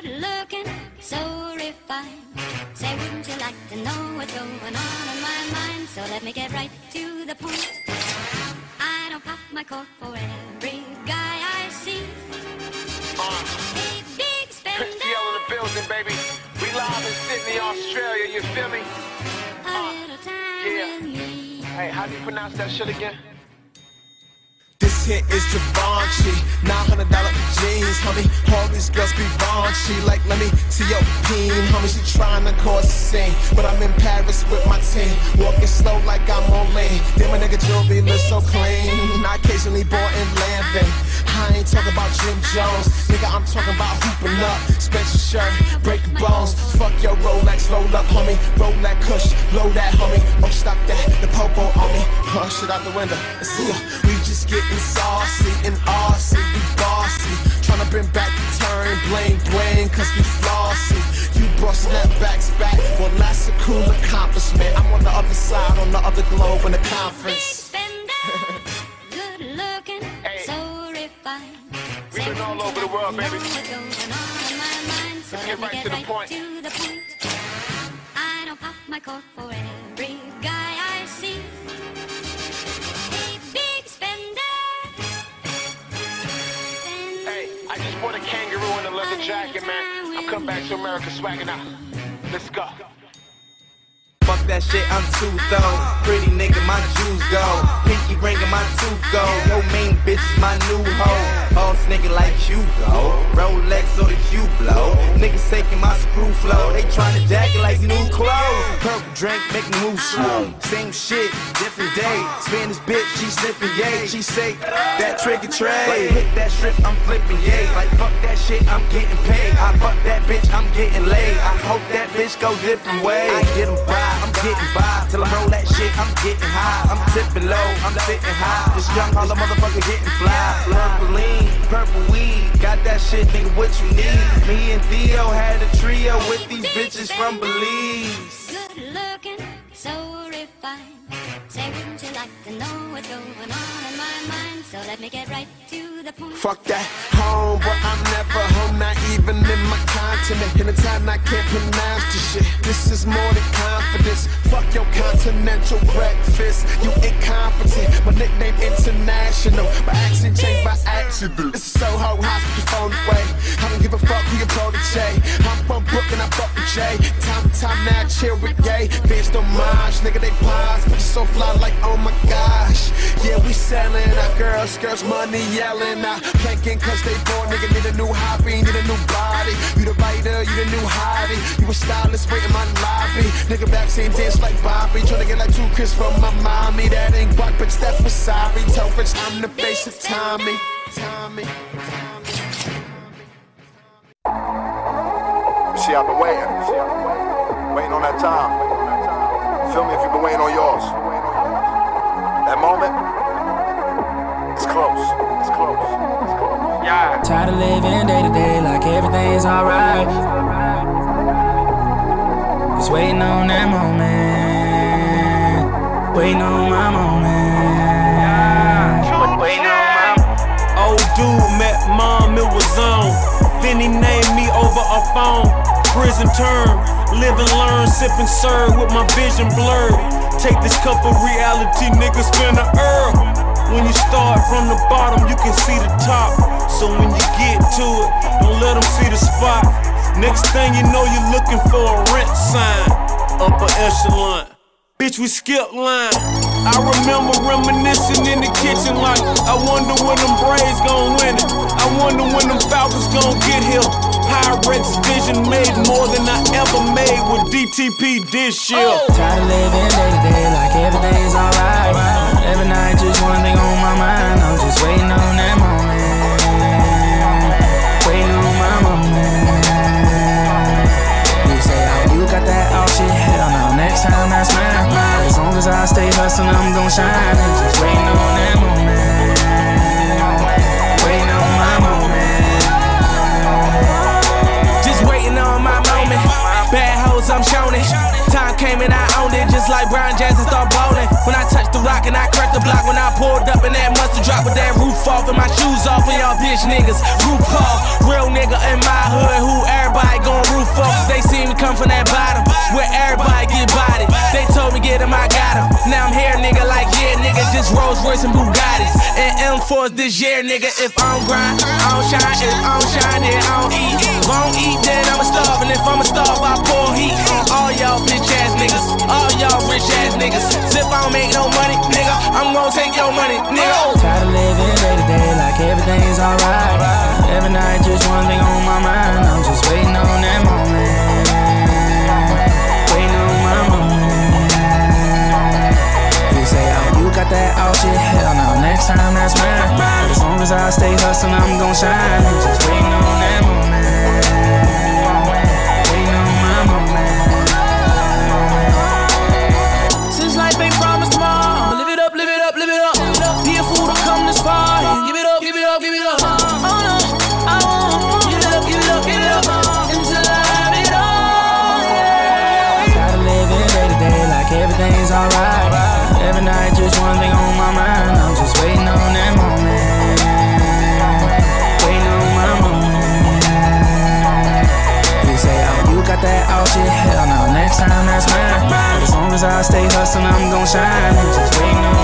Good looking, so refined. Say, wouldn't you like to know what's going on in my mind? So let me get right to the point. I don't pop my cork for every guy I see. Hey, big spender. Chris T.L. in the building, baby. We live in Sydney, Australia, you feel me? A little time with me. Hey, how do you pronounce that shit again? This hit is Givenchy, $900 jeans, homie. All these girls be raunchy, like let me see your peen, homie. She trying to cause a scene, but I'm in Paris with my team, walking slow like I'm on lean. Then my nigga jewelry looks so clean. I occasionally bought in Lambin. I ain't talking about Jim Jones, nigga. I'm talking about hooping up, Spencer shirt, breaking bones. Fuck your Rolex, roll up, homie. Roll that Kush, blow that, homie. Oh, stop that, the popo on me. Oh, shit out the window. We just getting saucy and RC, we bossy. Tryna bring back the turn, bling bling, cause we flossy. You brought snapbacks back, well that's a cool accomplishment. I'm on the other side, on the other globe in the conference. Good looking, so refined. We've been all over the world, baby. Let's get right to the point. I don't pop my cork for every guy I see. Hey, big spender. Hey, I just bought a kangaroo in a leather jacket, man. I'm coming back to America swagging out. Let's go. Fuck that shit, I'm too though. Pretty nigga, my jewels go. Pinky ring and my tooth go. Yo, main bitch is my new hoe. Boss nigga like you go. Rolex so that you blow. Niggas taking my screw flow. They tryna jack it like new clothes. Purple drink, make me move slow. Same shit, different day. Spanish bitch, she sniffing yay. She say that trick or trade. Like hit that strip, I'm flipping yay. Like fuck that shit, I'm getting paid. I fuck that bitch, I'm getting laid. I hope that bitch go different ways. I get 'em by. I'm getting by, till I roll that shit, I'm getting high. I'm tipping low, I'm sitting high. This young holla motherfucker getting fly. Purple lean, purple weed, got that shit, nigga, what you need? Me and Theo had a trio with these bitches from Belize. Good looking, so refined. Say, wouldn't you like to know what's going on in my mind? So let me get right to the point. Fuck that home, but I'm never home, not even in my continent. In a time I can't pronounce the shit. This is more than confidence. Fuck your continental breakfast. You incompetent. My nickname international. My accent changed by accident. This is Soho House with your phone away. I don't give a fuck who your protege. I'm from Brooklyn, I fuck with Jay. Time to time now, chill with gay. Bitch don't mind, nigga they pause. But you so fly like oh my gosh. Yeah, we selling our girls, money yelling. Now planking cause they born, nigga need a new hobby, need a new body. You the writer, you the new hottie. You a stylist waiting my lobby. Nigga back saying dance like Bobby. Tryna get like 2 Chris from my mommy. That ain't Buck, bitch, that's Wasabi. Tell bitch I'm the face of Tommy. See, I've been waiting. Waiting on that time. Feel me if you've been waiting on yours. That moment, it's close. It's close. It's close. Yeah. Tired of living day to day like everything's alright. Just waiting on that moment. Waiting on my moment. Waiting on my Old dude met mom, it was on. Then he named me over a phone. Prison term, live and learn, sip and serve with my vision blurred. Take this cup of reality, nigga, spin a herb. When you start from the bottom, you can see the top. So when you get to it, don't let them see the spot. Next thing you know, you're looking for a rent sign. Upper echelon, bitch, we skip line. I remember reminiscing in the kitchen like, I wonder when them Braves gon' win it. I wonder when them Falcons gon' get here. Pyrex vision made more than I ever made with DTP this year. Tired of living day to day like everything's alright. Every night just one thing on my mind. I'm just waiting on that moment. Waiting on my moment. You say, oh, you got that all shit. Hell no, next time that's mine. As long as I stay hustling, I'm gon' shine. I'm just waiting on that moment. Waiting on my moment. Just waiting on my moment. Bad hoes, I'm showing it. Time came and I owned it, just like Brian Jackson start bowling. When I touched the rock and I cracked the block, when I pulled up in that mustard drop with that roof off and my shoes off, and y'all bitch niggas. RuPaul, real nigga in my hood, who everybody from that bottom, where everybody get bodied. They told me get him, I got him. Now I'm here, nigga, like yeah, nigga, just Rolls Royce and Bugattis and M4s this year, nigga. If I don't grind, I don't shine. If I don't shine, then I don't eat. If I don't eat, then I'ma starve. And if I'ma starve, I pour heat on all y'all bitch ass niggas, all y'all rich ass niggas. So if I don't make no money, nigga, I'm gon' take your money, nigga. Try to live it day to day like everything's alright. Every night, just one thing on my mind. I'm just waiting on that moment. Waiting on my moment. You say, oh, you got that out shit? Hell no, next time that's mine. But as long as I stay hustling, I'm gon' shine. I'm just waiting on that moment. Waiting on my moment. Since life ain't promised tomorrow, live it up, live it up, live it up. Be a fool to come this far. Give it up, give it up, give it up. Oh no, I won't. Give it up, give it up, give it up. Until I have it all, yeah. Gotta live it day to day like everything's alright. Every night, just one thing on my mind. I'm just waiting on that moment. Waiting on my moment. You say, oh, you got that out shit? Hell no, next time that's mine. As long as I stay hustling, I'm gon' shine. I'm just waiting on